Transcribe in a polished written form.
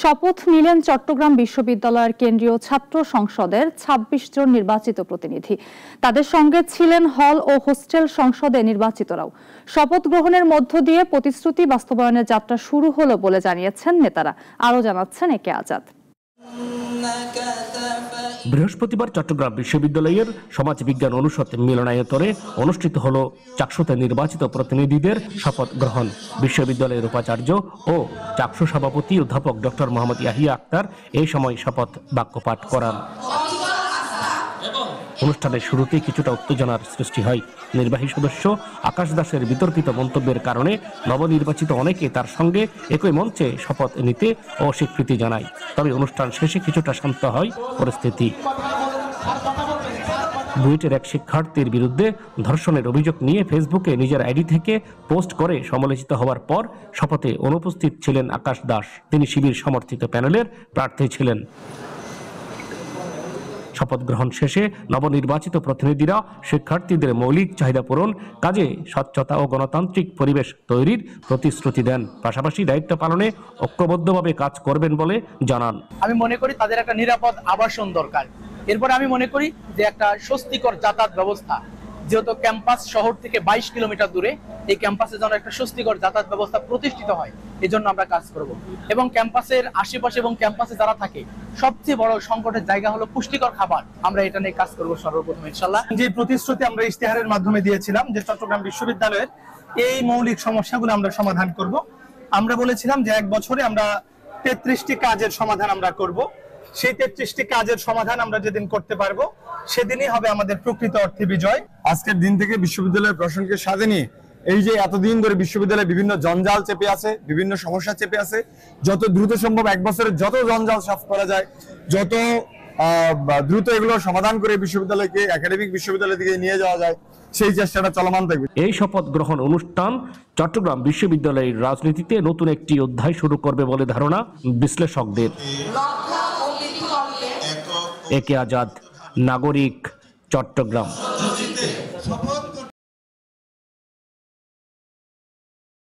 শপথ নিলেন চট্টগ্রাম বিশ্ববিদ্যালয়ের কেন্দ্রীয় ছাত্র সংসদের ২৬ জন নির্বাচিত প্রতিনিধি। তাদের সঙ্গে ছিলেন হল ও হোস্টেল সংসদে নির্বাচিতরাও। শপথ গ্রহণের মধ্য দিয়ে প্রতিশ্রুতি বাস্তবায়নের যাত্রা শুরু হলো বলে জানিয়েছেন নেতারা। আরও জানাচ্ছেন একে আজাদ। বৃহস্পতিবার চট্টগ্রাম বিশ্ববিদ্যালয়ের সমাজ বিজ্ঞান অনুষদ মিলনায়তনে অনুষ্ঠিত হল চাকসুতে নির্বাচিত প্রতিনিধিদের শপথ গ্রহণ। বিশ্ববিদ্যালয়ের উপাচার্য ও চাকসু সভাপতি অধ্যাপক ডক্টর মোহাম্মদ ইয়াহিয়া আক্তার এই সময় শপথ বাক্য পাঠ করান। অনুষ্ঠানের শুরুতেই কিছুটা উত্তেজনার সৃষ্টি হয়। নির্বাহী সদস্য আকাশ দাসের বিতর্কিত মন্তব্যের কারণে নবনির্বাচিত অনেকে তার সঙ্গে একই মঞ্চে শপথ নিতে অস্বীকৃতি জানায়। তবে অনুষ্ঠান শেষে কিছুটা শান্ত হয় পরিস্থিতি। বুয়েটের এক শিক্ষার্থীর বিরুদ্ধে ধর্ষণের অভিযোগ নিয়ে ফেসবুকে নিজের আইডি থেকে পোস্ট করে সমালোচিত হওয়ার পর শপথে অনুপস্থিত ছিলেন আকাশ দাস। তিনি শিবির সমর্থিত প্যানেলের প্রার্থী ছিলেন। শপথ গ্রহণ শেষে নবনির্বাচিত প্রতিনিধিরা শিক্ষার্থীদের মৌলিক চাহিদা পূরণ, কাজে স্বচ্ছতা ও গণতান্ত্রিক পরিবেশ তৈরির প্রতিশ্রুতি দেন। পাশাপাশি দায়িত্ব পালনে ঐক্যবদ্ধভাবে কাজ করবেন বলে জানান। আমি মনে করি তাদের একটা নিরাপদ আবাসন দরকার। এরপর আমি মনে করি যে একটা স্বস্তিকর যাতায়াত ব্যবস্থা, যেহেতু ক্যাম্পাস শহর থেকে 22 কিলোমিটার দূরে, এই ক্যাম্পাসে যেন একটা স্বস্তিকর যাতায়াত ব্যবস্থা প্রতিষ্ঠিত হয়, এই জন্য আমরা কাজ করব। এবং ক্যাম্পাসের আশেপাশে এবং ক্যাম্পাসে যারা থাকে, সবচেয়ে বড় সংকটের জায়গা হলো পুষ্টিকর খাবার। আমরা এটা নিয়ে কাজ করব সর্বপ্রথম ইনশাআল্লাহ। যে প্রতিশ্রুতি আমরা ইশতেহারের মাধ্যমে দিয়েছিলাম যে চট্টগ্রাম বিশ্ববিদ্যালয়ের এই মৌলিক সমস্যাগুলো আমরা সমাধান করব। আমরা বলেছিলাম যে 1 বছরে আমরা 33টি কাজের সমাধান আমরা করব। সেই 33টি কাজের সমাধান আমরা যেদিন করতে পারবো সেদিনই হবে আমাদের প্রকৃত অর্থে বিজয়। আজকের দিন থেকে বিশ্ববিদ্যালয়ের প্রশাসনকে সাথে নিয়ে এই যে এতদিন ধরে বিশ্ববিদ্যালয়ে বিভিন্ন জঞ্জাল চেপে আছে, বিভিন্ন সমস্যা চেপে আছে, যত দ্রুত সম্ভব 1 বছরে যত জঞ্জাল সাফ করা যায়, যত দ্রুত এগুলো সমাধান করে বিশ্ববিদ্যালয়কে একাডেমিক বিশ্ববিদ্যালয়ের দিকে নিয়ে যাওয়া যায়, সেই চেষ্টাটা চলমান থাকবে। এই শপথ গ্রহণ অনুষ্ঠান চট্টগ্রাম বিশ্ববিদ্যালয়ের রাজনীতিতে নতুন একটি অধ্যায় শুরু করবে বলে ধারণা বিশ্লেষকদের। একে আজাদ, নাগরিক, চট্টগ্রাম।